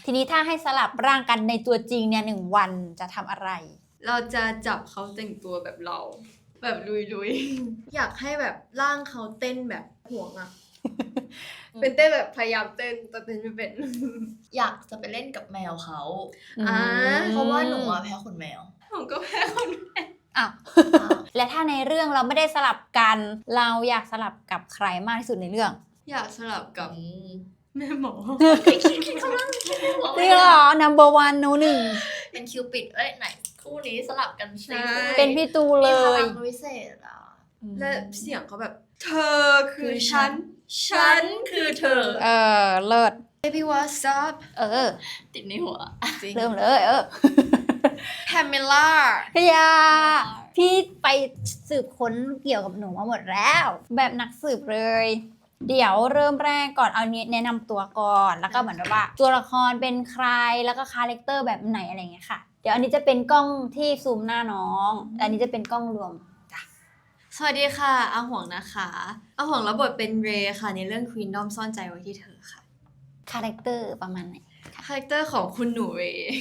ทีนี้ถ้าให้สลับร่างกันในตัวจริงเนี่ย1 วันจะทำอะไรเราจะจับเขาแต่งตัวแบบเราแบบลุยๆ อยากให้แบบร่างเขาเต้นแบบห่วงอะ เป็นเต้นแบบพยายามเต้นแต่เต้นไม่เป็น อยากจะไปเล่นกับแมวเขา เพ ราะว่าหนูแพ้ขนแมว ผมก็แพ้คนแพ้ อ้าว และถ้าในเรื่องเราไม่ได้สลับกัน เราอยากสลับกับใครมากที่สุดในเรื่อง อยากสลับกับแม่หมอ จริงเหรอ number one โนหนึ่ง เป็นคิวปิดไหนคู่นี้สลับกันสิ เป็นพี่ตูเล มีพ ย ลังวิเศษอ่ะ และเสียงเขาแบบ เธอคือฉัน ฉันคือเธอ เลิศ Baby what's up ติดในหัว จริง เริ่มเลยแพมเมล่า พยาพี่ไปสืบค้นเกี่ยวกับหนูมาหมดแล้ว แบบนักสืบเลย เดี๋ยวเริ่มแรกก่อนเอานี้แนะนำตัวก่อน แล้วก็เหมือนว่าตัวละครเป็นใครแล้วก็คาแรคเตอร์แบบไหนอะไรเงี้ยค่ะ เดี๋ยวอันนี้จะเป็นกล้องที่ซูมหน้าน้องอันนี้จะเป็นกล้องรวม สวัสดีค่ะอาหวงนะคะอาหวงรับบทเป็นเรย์ค่ะในเรื่อง Queendom ซ่อนใจไว้ที่เธอค่ะ คาแรคเตอร์ประมาณไหน คาแรคเตอร์ของคุณหนูเรย์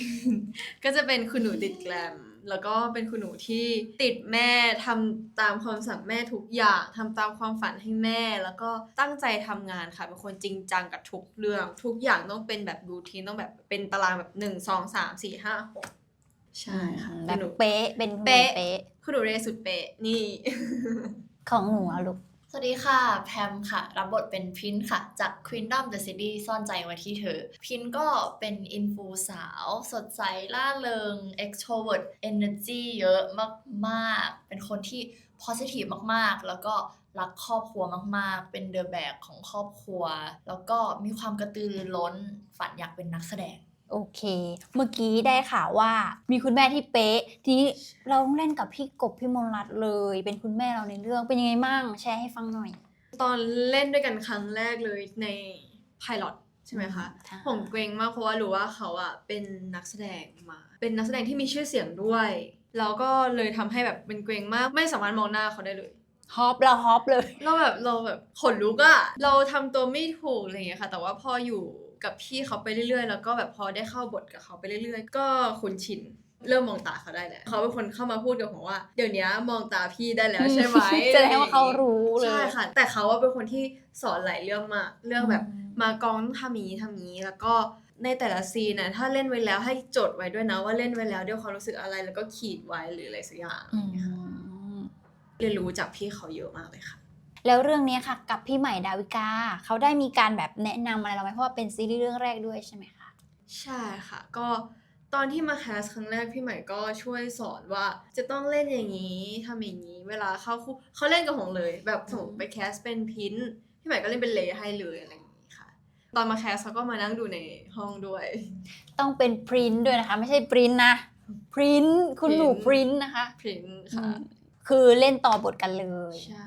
ก็จะเป็นคุณหนูติดแกลมแล้วก็เป็นคุณหนูที่ติดแม่ทำตามความสั่งแม่ทุกอย่างทำตามความฝันให้แม่แล้วก็ตั้งใจทำงานค่ะเป็นคนจริงจังกับทุกเรื่องทุกอย่างต้องเป็นแบบรูทีนต้องแบบเป็นตารางแบบ1 2 3 4 5 6ใช่ค่ะ แบบเป๊ะเป็นคุณหนูเป๊ะ คุณหนูเรย์สุดเป๊ะนี่ ของหนูอะลูก สวัสดีค่ะแพมค่ะรับบทเป็นพินค่ะจาก Queendom The Series ซ่อนใจไว้ที่เธอพินก็เป็นอินฟูสาวสดใสล่าเริง extrovert energy เยอะมากๆเป็นคนที่ positive มากๆแล้วก็รักครอบครัวมากๆเป็นเดอะแบกของครอบครัวแล้วก็มีความกระตือรือร้นฝันอยากเป็นนักแสดงโอเค เมื่อกี้ได้ข่าวว่ามีคุณแม่ที่เป๊ะทีนี้เราต้องเล่นกับพี่กบพี่มนต์รัตน์เลย เป็นคุณแม่เราในเรื่องเป็นยังไงบ้างแชร์ให้ฟังหน่อย ตอนเล่นด้วยกันครั้งแรกเลยในไพลอตใช่ไหมคะ ผมเกรงมากเพราะว่ารู้ว่าเขาอะเป็นนักแสดงมาเป็นนักแสดงที่มีชื่อเสียงด้วยแล้วก็เลยทำให้แบบเป็นเกรงมากไม่สามารถมองหน้าเขาได้เลย ฮอปเลย เราแบบขนลุกอะเราทำตัวไม่ถูกอะไรอย่างเงี้ยค่ะแต่ว่าพออยู่กับพี่เขาไปเรื่อยๆแล้วก็แบบพอได้เข้าบทกับเขาไปเรื่อยๆก็คุ้นชินเริ่มมองตาเขาได้แล้วเขาเป็นคนเข้ามาพูดกับผมว่าเดี๋ยวนี้มองตาพี่ได้แล้วใช่ไหม แสดงว่าเขารู้เลย ใช่ค่ะแต่เขาว่าเป็นคนที่สอนหลายเรื่องมากเรื่องแบบมากองต้องทำอย่างนี้แล้วก็ในแต่ละซีนนะถ้าเล่นไว้แล้วให้จดไว้ด้วยนะว่าเล่นไว้แล้วด้วยความรู้สึกอะไรแล้วก็ขีดไว้หรืออะไรสักอย่างเรียนรู้จากพี่เขาเยอะมากเลยค่ะแล้วเรื่องนี้ค่ะกับพี่ใหม่ดาวิกาเขาได้มีการแบบแนะนำอะไรเราไหมเพราะว่าเป็นซีรีส์เรื่องแรกด้วยใช่ไหมคะใช่ค่ะก็ตอนที่มาแคสครั้งแรกพี่ใหม่ก็ช่วยสอนว่าจะต้องเล่นอย่างนี้ทำอย่างนี้เวลาเข้าคู่เขาเล่นกับหงเลยแบบสมมติไปแคสเป็นพินพี่ใหม่ก็เล่นเป็นเลให้เลยอะไรอย่างนี้ค่ะตอนมาแคสเขาก็มานั่งดูในห้องด้วย ต้องเป็นพรินท์ด้วยนะคะไม่ใช่ปรินท์นะพรินท์คุณหนูพรินท์นะคะ พินค่ะ คือเล่นต่อบทกันเลย ใช่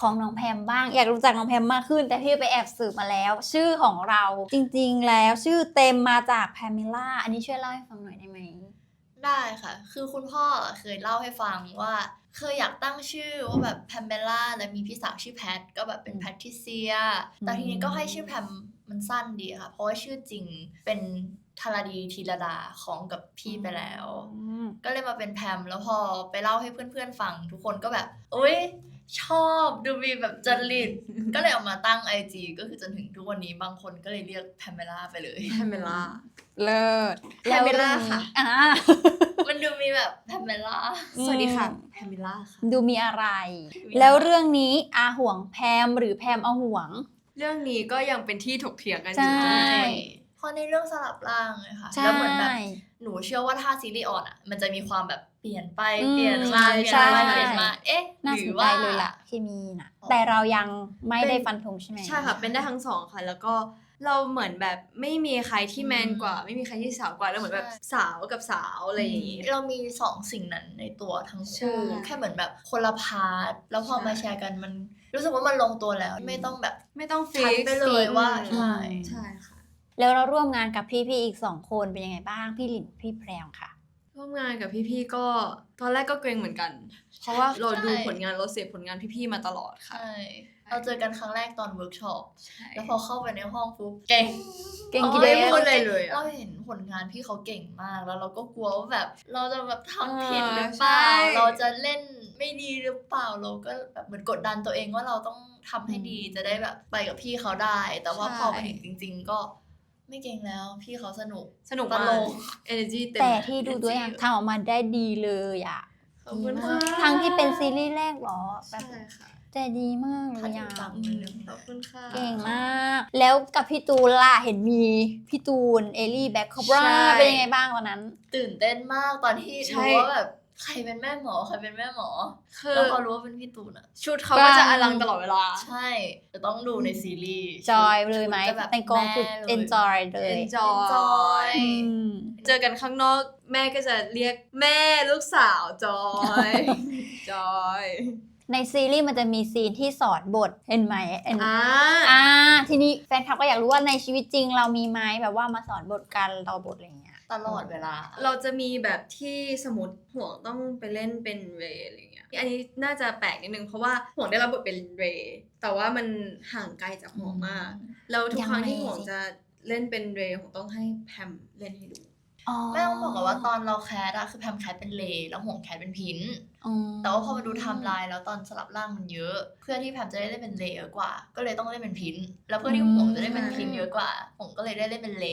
ของน้องแพมบ้างอยากรู้จักน้องแพมมากขึ้นแต่พี่ไปแอบสืบมาแล้ว ชื่อของเราจริงๆแล้วชื่อเต็มมาจากแพมเมล่าอันนี้ช่วยเล่าให้ฟังหน่อยได้ไหม ได้ค่ะคือคุณพ่อเคยเล่าให้ฟังว่าเคยอยากตั้งชื่อว่าแบบแพมเบลล่าแล้วมีพี่สาวชื่อแพทก็แบบเป็นแพทริเซียแต่ทีนี้ก็ให้ชื่อแพมมันสั้นดีค่ะเพราะว่าชื่อจริงเป็นธารดีธีรดาของกับพี่ไปแล้วก็เลยมาเป็นแพมแล้วพอไปเล่าให้เพื่อนๆฟังทุกคนก็แบบอุ๊ยชอบดูมีแบบจริต ก็เลยเอามาตั้ง IG ก็คือจนถึงทุกวันนี้บางคนก็เลยเรียกแพมเบลล่าไปเลย แพมเมล่า เลิศ แพมเมล่าค่ะ มันดูมีแบบแพมเบลล่า สวัสดีค่ะแพมเมล่าค่ะ ดูมีอะไร แล้วเรื่องนี้อาห่วงแพมหรือแพมอาห่วง เรื่องนี้ก็ยังเป็นที่ถกเถียงกันอ ใช่ ยู่ เพราะในเรื่องสลับร่างเลยค่ะ ใช่ แล้วเหมือนแบบหนูเชื่อว่าถ้าซีรีส์ออนอ่ะมันจะมีความแบบเปลี่ยนไปเปลี่ยน อืม มาเปลี่ยน ใช่ ไปเปลี่ยนมาเอ๊ะ น่า ห ส รื น อ ใจ ว่า เลยล่ะเคมีนะแต่เรายังไม่ได้ฟันธงใช่ไหม ใช่ค่ะเป็นได้ทั้งสองค่ะแล้วก็เราเหมือนแบบไม่มีใครที่แมนกว่า ไม่มีใครที่สาวกว่าแล้วเหมือนแบบสาวกับสาวอะไรอย่างงี้ เรามีสองสิ่งนั้นในตัวทั้ง ใช่ คู่แค่เหมือนแบบคนละพาร์ทแล้วพอ ใช่ มาแชร์กันมันรู้สึกว่ามันลงตัวแล้วไม่ต้องแบบ ไม่ต้อง ชัด ฟิก ไปเลยว่าใช่ ใช่ค่ะ แล้วเราร่วมงานกับพี่ๆอีก2 คนเป็นยังไงบ้างพี่หลินพี่แพรวค่ะ ร่วมงานกับพี่ๆก็ตอนแรกก็เกรงเหมือนกัน เพราะว่าเราดูผลงานเราเสพผลงานพี่ๆมาตลอดค่ะ ใช่ เราเจอกันครั้งแรกตอนเวิร์กช็อป ใช่ แล้วพอเข้าไปในห้องปุ๊บเก่ง เก่ง อ๋อ กี่เด ไม่ ย์ พูดเลยเลยอะ เราเห็นผลงานพี่เขาเก่งมาก แล้วเราก็กลัวว่าแบบเราจะแบบทำผิด เออ หรือเปล่า ใช่ เราจะเล่นไม่ดีหรือเปล่า เราก็แบบเหมือนกดดันตัวเองว่าเราต้องทำให้ดีจะได้แบบไปกับพี่เขาได้ แต่ว่าพอไปถึงจริง ๆ ก็ไม่เก่งแล้วพี่เขาสนุก สนุก ต มา ล ก ก energy เต็ม แต่ที่ดูตัวอย่างทำออกมาได้ดีเลยอ่ะ ขอบคุณ ดี ค่ะ มากทั้งที่เป็นซีรีส์แรกเหรอแบบ ใช่ค่ะ แต่ดีมากเล ถ้าย จริ อ่ะ งจัง ขอบคุณค่ะ เก่งมาก แล้วกับพี่ตูนล่ะเห็นมีพี่ตูนเอลี่แบ็คคอบรา ใช่ เป็นยังไงบ้างตอนนั้น ตื่นเต้นมากตอนที่ ใช่ รู้ว่าแบบใครเป็นแม่หมอใครเป็นแม่หมอ คือ แล้วพอรู้ว่าเป็นพี่ตูนอ่ะ ชุดเขาก็จะอลังตลอดเวลา ใช่จะต้องดูในซีรีส์ จอยเลยไหม จะแบบ ในกองคือ แม่เลย enjoy เลย enjoy อืม เจอกันข้างนอกแม่ก็จะเรียกแม่ลูกสาวจอย จอย ในซีรีส์มันจะมีซีนที่สอนบทเห็นไหมเห็น อ่า ทีนี้แฟนคลับก็อยากรู้ว่าในชีวิตจริงเรามีไหมแบบว่ามาสอนบทกันต่อบทอะไรอย่างเงี้ย ตลอดเวลา เราจะมีแบบที่สมมติห่วงต้องไปเล่นเป็นเรย์อะไรเงี้ย อันนี้น่าจะแปลกนิดนึงเพราะว่าห่วงได้รับบทเป็นเรย์แต่ว่ามันห่างไกลจากห่วงมาก แล้วทุกครั้งที่ห่วงจะเล่นเป็นเรย์ห่วงต้องให้แพมเล่นให้ดู แม่ต้องบอกก่อนว่าตอนเราแคสอะคือแพมแคสเป็นเลแล้วห่วงแคสเป็นพิน อ๋อ แต่ว่าพอมาดูไทม์ไลน์แล้วตอนสลับร่างมันเยอะ เพื่อที่แพมจะได้เล่นเป็นเลเยอะกว่า ก็เลยต้องเล่นเป็นพินแล้วเพื่อที่ห่วงจะได้เป็นพินเยอะกว่าห่วงก็เลยได้เล่นเป็นเล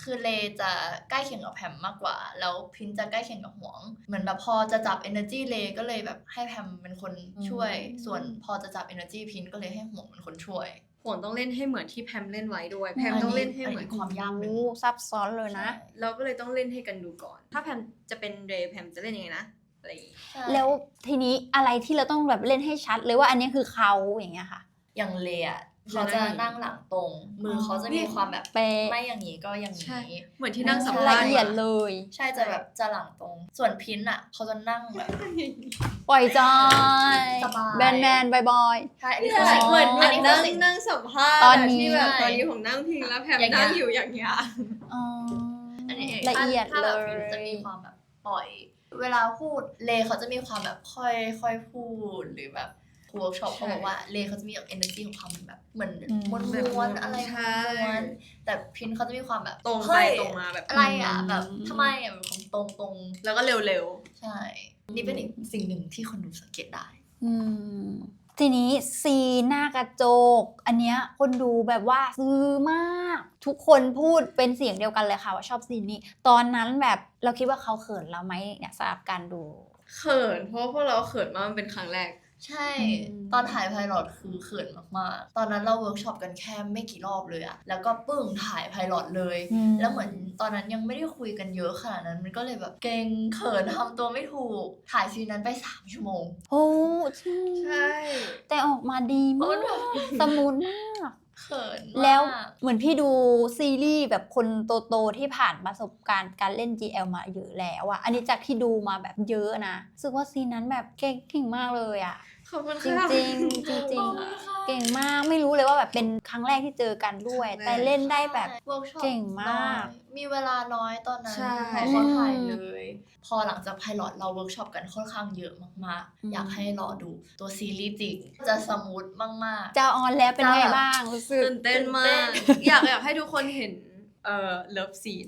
คือเลจะใกล้เคียงกับแพมมากกว่า แล้วพินจะใกล้เคียงกับห่วงเหมือนแบบพอจะจับ energy เลก็เลยแบบให้แพมเป็นคนช่วย ส่วนพอจะจับ energy พินก็เลยให้ห่วงเป็นคนช่วย ห่วงต้องเล่นให้เหมือนที่แพมเล่นไว้ด้วย แพมต้องเล่นให้เหมือน ความยากหนึ่ง โอ้ซับซ้อนเลยนะ เราก็เลยต้องเล่นให้กันดูก่อน ถ้าแพมจะเป็นเรย์แพมจะเล่นยังไงนะอะไรอย่างงี้ ใช่ แล้วทีนี้อะไรที่เราต้องแบบเล่นให้ชัดเลยว่าอันนี้คือเขาอย่างเงี้ยค่ะ อย่างเลอะเขาจะนั่งหลังตรง มือเขาจะมีความแบบ เป๊ะ ไม่อย่างนี้ก็อย่าง ใช่ นี้ เหมือนที่นั่งสัม ละ ภาษณ์ เอียดเลย ใช่จะแบบจะหลังตรง ส่วนพินอะเขาจะนั่งแบบ ปล่อยจอย สบาย แบนแบนบอย ใช่อันนี้ เห คือสิ่ง มือน อันนี้คื นั่ อง สิ่ง นั่งสัมภาษณ์ ตอนนี้ ที่แบบ ใช่ ตอนนี้ผมนั่งพิงแล้วแพม อย่างเงี้ย นั่งอยู่อย่างเงี้ย อ๋อ อันนี้ ละเอียด ถ้า เล แบบ ย พินจะมีความแบบปล่อย เวลาพูดเลเขาจะมีความแบบค่อยพูดหรือแบบเวิร์กช็อปเขาบอกว่าเลเขาจะมีแบบ energy ของความแบบเหมือนม้วนๆอะไร ใช่ ม้วนแต่พินเขาจะมีความแบบ ตรงไป เฮ้ย ตรงมาแบบ อะไรอ่ะแบบทำไมอ่ะแบบความตรง แล้วก็เร็ว ใช่ นี่เป็นอีกสิ่งหนึ่งที่คนดูสังเกตได้ อืมทีนี้ซีนหน้ากระจก อันเนี้ยคนดูแบบว่าซื้อมาก ทุกคนพูดเป็นเสียงเดียวกันเลยค่ะว่าชอบซีนนี้ ตอนนั้นแบบเราคิดว่าเขาเขินเราไหมเนี่ยสำหรับการดู ๆเขินเพราะพวกเราเขินมากมันเป็นครั้งแรก ใช่ อืม ตอนถ่ายไพลอตคือเขินมากๆ ตอนนั้นเราเวิร์กช็อปกันแค่ไม่กี่รอบเลยอะแล้วก็ปึ้งถ่ายไพลอตเลย แล้วเหมือนตอนนั้นยังไม่ได้คุยกันเยอะขนาดนั้น มันก็เลยแบบเกรงเขินทำตัวไม่ถูก ถ่ายซีนนั้นไป3 ชั่วโมง โอ้ใช่ ใช่ แต่ออกมาดีมาก สมูทมาก เขินมาก แล้วเหมือนพี่ดูซีรีส์แบบคนโตๆที่ผ่านประสบการณ์การเล่น GL มาเยอะแล้วอะอันนี้จากที่ดูมาแบบเยอะนะรู้สึกว่าซีนนั้นแบบเก่งมากเลยอะ ขอบคุณ จริง ค่ะ จริงๆจริงๆเก่งมากไม่รู้เลยว่าแบบเป็นครั้งแรกที่เจอกันด้วย ครั้งแรก แต่เล่นได้แบบ เวิร์กช็อป เก่งมาก น้อยมีเวลาน้อยตอนนั้น ใช่ พอเขาถ่ายเลย พอหลังจากไพลอตเราเวิร์กช็อปกันค่อนข้างเยอะมาก อืม ๆ อยากให้รอดูตัวซีรีส์จริง จะสมูทมาก จะออนแล้วเป็นไงบ้างรู้สึก ตื่นเต้นมาก อยากให้ทุกคนเห็นเลิฟซีน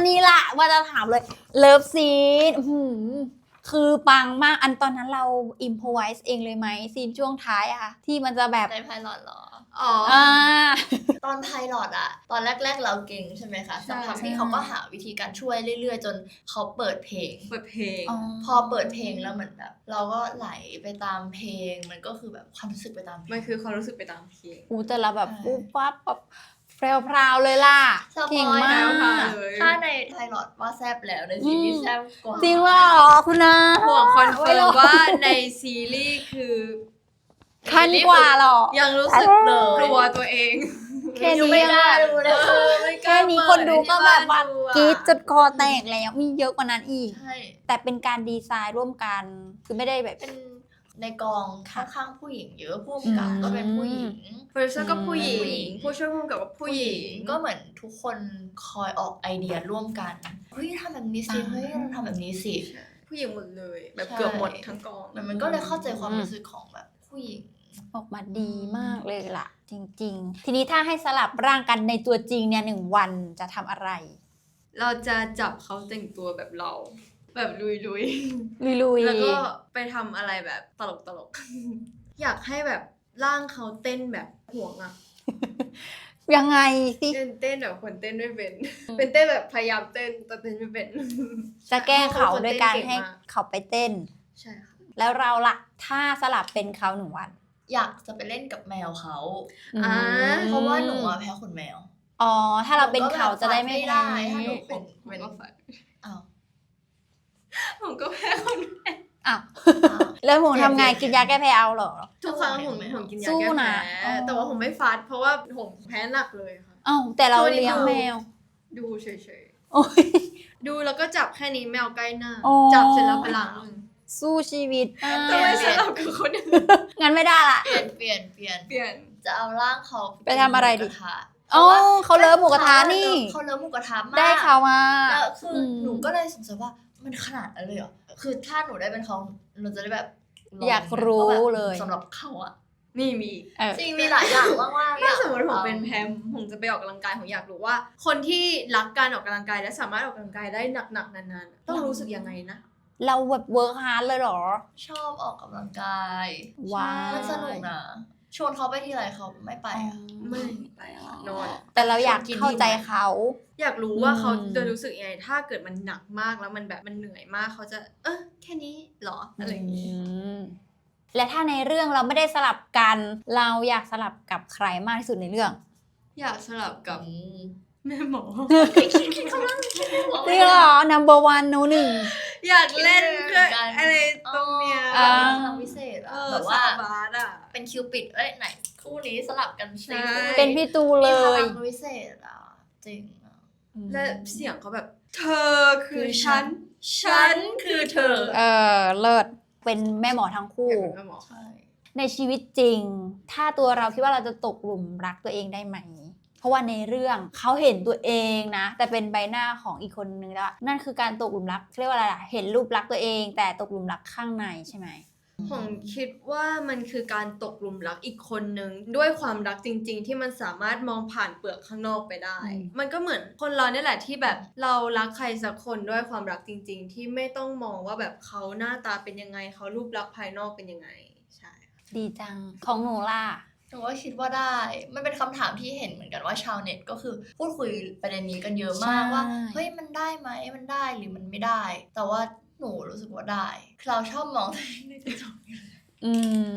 นี่ล่ะว่าจะถามเลยเลิฟซีนคือปังมากอันตอนนั้นเราอิมพอไวส์เองเลยไหมซีนช่วงท้ายอะค่ะที่มันจะแบบ ๆในไพลอตเหรอ อ๋อ อ่า ตอนไพลอตอะตอนแรก ๆ เราเก่งใช่ไหมคะ ใช่ สักพักที่เขาก็หาวิธีการช่วยเรื่อย ๆ จนเขาเปิดเพลง เปิดเพลง พอเปิดเพลงแล้วเหมือนแบบ เราก็ไหลไปตามเพลง มันก็คือแบบความรู้สึกไปตามเพลง มันคือความรู้สึกไปตามเพลง แต่เราแบบ ใช่ ปุ๊บปั๊บแบบแพรวๆเลยล่ะ สป เก่ง อย มา นะ ก เลย ถ้าในไพลอตว่าแซบแล้วในซีรีส์แซบกว่า จริงว่าหรอคุณนะ ห่วงคอนเฟิร์มว่าในซีรีส์คือ ขั้นกว่าหรอ ยังรู้สึก เลย กลัวตัวเอง แค่ ยัง นี้ ไม่ ยัง กล้า แบบ ดูเลย ไม่กล้า แค่นี้คนดูก็แบบว่า เปิด กรี๊ด ให้ จนคอแตกแล้วมีเยอะกว่านั้นอีก ใช่ แต่เป็นการดีไซน์ร่วมกัน คือไม่ได้แบบ เป็นในกองค่อนข้างผู้หญิงเยอะผู้กำกับ อืม ก็เป็นผู้หญิง โปรดิวเซอร์ก็ผู้หญิ ผู้หญิ ง ง ผู้ช่วยผู้กำกับก็ผู้หญิง ก็เหมือนทุกคนคอยออกไอเดียร่วมกันเฮ้ยทำแบบนี้สิเฮ้ยเราทำแบบนี้สิ ผู้หญิงหมดเลย แบบ ใช่ เกือบหมดทั้งกอง มันก็เลยเข้าใจความรู้สึกของแบบผู้หญิง ออกมาดีมากเลยล่ะ จริงๆ ทีนี้ถ้าให้สลับร่างกันในตัวจริงเนี่ย1 วันจะทำอะไร เราจะจับเขาแต่งตัวแบบเรา แบบลุย ลุย ๆแล้วก็ไปทำอะไรแบบตลกๆ อยากให้แบบร่างเขาเต้นแบบห่วงอะ ๆยังไงสิ เต้นแบบคนเต้นไม่เป็น เป็นเต้นแบบพยายามเต้นแต่เต้นไม่เป็น จะแกล้งเขาโดยการให้ เต้นเก่งมาก เขาไปเต้น ใช่ค่ะ แล้วเราล่ะ ถ้าสลับเป็นเขา1 วัน อยากจะไปเล่นกับแมวเขา อ่า เพราะว่าหนูอะแพ้ขนแมว อ๋อ ถ้าเราเป็นเขาจะได้ไม่ ไม่ได้ แพ้ ถ้าหนู ผม เป็น ก็ฝัน อ้าว ผมก็แพ้คนแพ้ อ้าว แล้วหมูทำไงกินยาแก้แพ้เอาเหรอ ทุกครั้งผมกินยา สู้ แก้ นะ แพ้แต่ว่าผมไม่ฟาดเพราะว่าผมแพ้หนักเลยค่ะ อ้าวแต่เราเลี้ยงแมว ดูเฉย โอ้ย ๆ ดูแล้วก็จับแค่นี้แมวใกล้หน้า อ๋อ จับเสร็จแล้วไปล้างมือ สู้ชีวิตมาก ทำไมสลับกับคนอื่น งั้นไม่ได้ละ เปลี่ยน เปลี่ยน จะเอาร่างเขา ไปทำอะไรดิ หมูกทะ อ๋อเขาเลิฟหมูกระทะนี่ เขาเลิฟหมูกระทะมาก ได้ข่าวมา แล้วคืออ ม หนูก็เลยสงสัยว่ามันขนาดนั้นเลยเหรอ คือถ้าหนูได้เป็นเขาหนูจะได้แบบลง อยากรู้ ว่าแบบ เลย สำหรับเขาอะ นี่มี เออ จริงมีหลายอย่างมากๆ ถ้าสมมติ อยก ผมเป็นแพมผมจะไปออกกำลังกายผมอยากรู้ว่า คนที่รักการออกกำลังกายและสามารถออกกำลังกายได้หนักๆนานๆต้องรู้สึกยังไงนะ เราแบบเวิร์กฮาร์ดเลยเหรอ ชอบออกกำลังกาย ว้าว มันสนุกนะ ชวนเขาไปที่ไรเขาไม่ไปอะ ไม่ไปค่ะนอน แต่เราอยากเข้าใจเขา อยากรู้ว่าเขา อืม จะรู้สึกยังไงถ้าเกิดมันหนักมากแล้วมันแบบมันเหนื่อยมากเขาจะแค่นี้เหรออะไรอย่างงี้ มและถ้าในเรื่องเราไม่ได้สลับกัน เราอยากสลับกับใครมากที่สุดในเรื่อง อยากสลับกับแม่หมอ จริงเหรอ number one โนหนึ่ง อยากเล่นเพื่ออะไรตรงเนี้ย อ่า พลังวิเศษอะ แบ แบบ บ ว่า ว่า บาสอ่ะ เป็นคิวปิดเอ้ยไหนคู่นี้สลับกันสิ ใช่ เป็นพี่ตูเล มีพ ย ลังวิเศษอ่ะจริงอะ และเสียงเขาแบบ เธอคือฉัน ฉันคือเธอ เลิศเป็นแม่หมอทั้งคู่ อยากเป็นแม่หมอ ใช่ ในชีวิตจริง ถ้าตัวเราคิดว่าเราจะตกหลุมรักตัวเองได้ไหม เพราะว่าในเรื่องเขาเห็นตัวเองนะ แต่เป็นใบหน้าของอีกคนนึงแล้ว นั่นคือการตกหลุมรักเรียกว่าอะไรล่ะ เห็นรูปลักษณ์ตัวเอง แต่ตกหลุมรักข้างในใช่ไหม ผมคิดว่ามันคือการตกหลุมรักอีกคนนึงด้วยความรักจริง ๆ ที่มันสามารถมองผ่านเปลือกข้างนอกไปได้ อืม มันก็เหมือนคนเราเนี่ยแหละที่แบบเรารักใครสักคนด้วยความรักจริง ๆ ที่ไม่ต้องมองว่าแบบเขาหน้าตาเป็นยังไงเขารูปลักษณ์ภายนอกเป็นยังไงใช่ ดีจังของหนูล่ะ หนูว่าคิดว่าได้ มันเป็นคำถามที่เห็นเหมือนกันว่าชาวเน็ตก็คือพูดคุยประเด็นนี้กันเยอะมาก ใช่ ว่าเฮ้ยมันได้ไหมมันได้หรือมันไม่ได้ แต่ว่าหนูรู้สึกว่าได้คือเราชอบมองตัวเองในกระจก อืม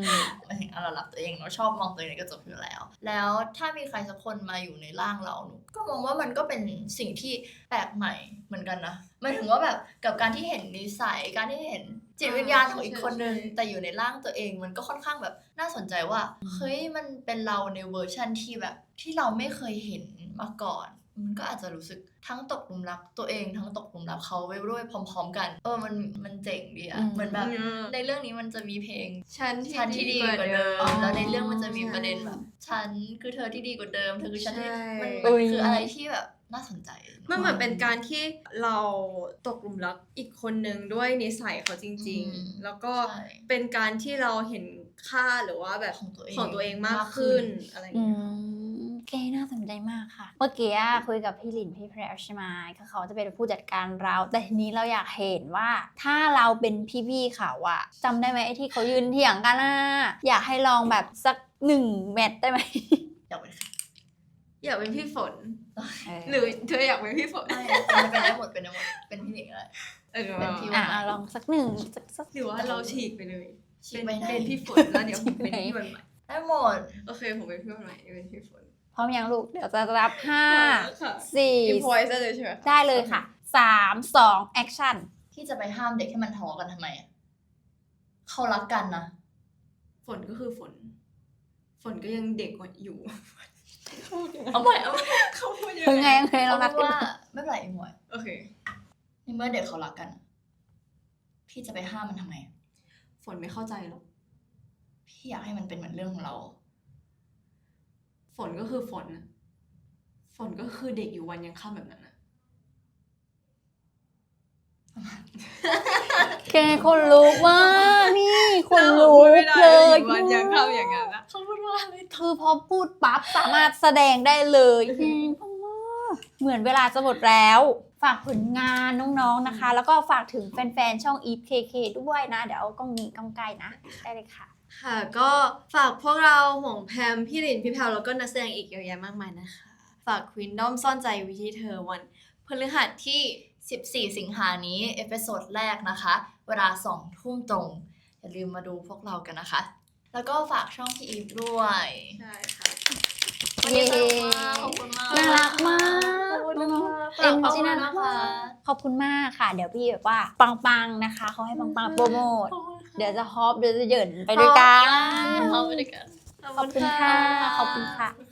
หมายถึงเรารักตัวเองเราชอบมองตัวเองในกระจกอยู่แล้ว แล้วถ้ามีใครสักคนมาอยู่ในร่างเราหนูก็มองว่ามันก็เป็นสิ่งที่แปลกใหม่เหมืนกันนะหมายถึงว่าแบบกับการที่เห็นนิสัยการที่เห็นจิตวิญญาณของอีกคนนึง ใช่ แต่อยู่ในร่างตัวเองมันก็ค่อนข้างแบบน่าสนใจว่าเฮ้ยมันเป็นเราในเวอร์ชันที่แบบที่เราไม่เคยเห็นมาก่อน มันก็อาจจะรู้สึกทั้งตกหลุมรักตัวเองทั้งตกหลุมรักเขาไปด้วยพร้อมๆกันมันเจ๋งดีอะ อืม เหมือนแบบในเรื่องนี้มันจะมีเพลง ฉัน ฉันที่ดีกว่าเดิม อ๋อ แล้วในเรื่องมันจะมีประเด็นแบบ ฉันคือเธอที่ดีกว่าเดิม เธอคือฉันที่ ใช่ มัน อุ๊ย คืออะไรที่แบบน่าสนใจ มันเหมือนเป็นการที่เราตกหลุมรักอีกคนนึงด้วยนิสัยเขาจริง ๆ แล้วก็ ใช่ เป็นการที่เราเห็นค่าหรือว่าแบบ ของตัวเอง ของตัวเองมากขึ้นอะไรอย่าง อื เงี้ย มเกน่าสนใจมากค่ะ เมื่อกี้คุยกับพี่หลินพี่แพรวใช่ไหมก็เขาจะเป็นผู้จัดการเรา แต่ทีนี้เราอยากเห็นว่า ถ้าเราเป็นพี่ๆเขาอะจำได้ไหมไอ้ที่เขายืนเถียงกันอะอยากให้ลองแบบสัก1 แมตช์ได้ไหม อยากเป็นใคร อยากเป็นพี่ฝน เออ หรือเธออยากเป็นพี่ฝน ไม่เป็นได้หมดเป็นได้หมดเป็นพี่หนิงอะไร เป็นพี่ ลองสักหนึ่งสัก หรือว่าเราฉีกไปเลย ฉีกไปได้ เป็นพี่ฝนแล้วเดี๋ยวผมเป็นพี่วันใหม่ ได้หมด โอเคผมเป็นพี่วันใหม่เป็นพี่ฝน พร้อมยังลูก เดี๋ยวจะรับ ค่ะ อินพ 5 อยซ์ได้เลยใช่ไหม 4 ได้เลยค่ะ 3 2 action ที่จะไปห้ามเด็กให้มันทะเลาะกันทำไมอะเขารักกันนะ ฝนก็คือฝน ฝนก็ยังเด็กกว่าอยู่ เอาใหม่เอาใหม่ เขาพูดยั ยัง ง ไง ไง ยังไงเรา เขา นัด พูด กัน ว่าไม่เป็นไรอีหมวย โอเค ในเมื่อเด็กเขารักกันอะพี่จะไปห้ามมันทำไมอะ ฝนไม่เข้าใจหรอก พี่อยากให้มันเป็นเหมือนเรื่องของเรา ฝนก็คือฝนน่ะฝนก็คือเด็กอยู่วันยังค่ำแบบนั้นนะ แกคนลุกว่ากนี่คนลุก ไม่ได้ เลย อยู่วันยังค่ำอย่างนั้นนะ คือพอพูดปั๊บสามารถแสดงได้เลยเหมือนเวลาจะหมดแล้ว ฝากผลงานน้องๆนะคะ แล้วก็ฝากถึงแฟนๆช่อง Eve KK ด้วยนะ เดี๋ยวเอากล้องนี้กล้องใกล้นะ ได้เลยค่ะ ค่ะก็ฝากพวกเราห่วงแพมพี่หลินพี่แพลวแล้วก็นักแสดงอีกเยอะแยะมากมายนะคะ ฝากควินดอมซ่อนใจวิธีเธอวันพฤหัสที่ 14 สิงหานี้เอพิโซดแรกนะคะ เวลา 2 ทุ่มตรง อย่าลืมมาดูพวกเรากันนะคะ แล้วก็ฝากช่องพี่อีฟด้วย ใช่ค่ะ วันนี้สนุกมากขอบคุณมาก น่ารักมาก ขอบคุณค่ะ เอ็ม ขอบ จี คุณ น่ารั นะ ก คะ มากขอบคุณมากค่ะ เดี๋ยวพี่แบบว่าปังๆนะคะเขาให้ปังๆโปรโมท เดี๋ยวจะฮอปเดี๋ยวจะเหยินไปด้วยกัน เข้าไปด้วยกัน ขอบคุณค่ะ ขอบคุณค่ะ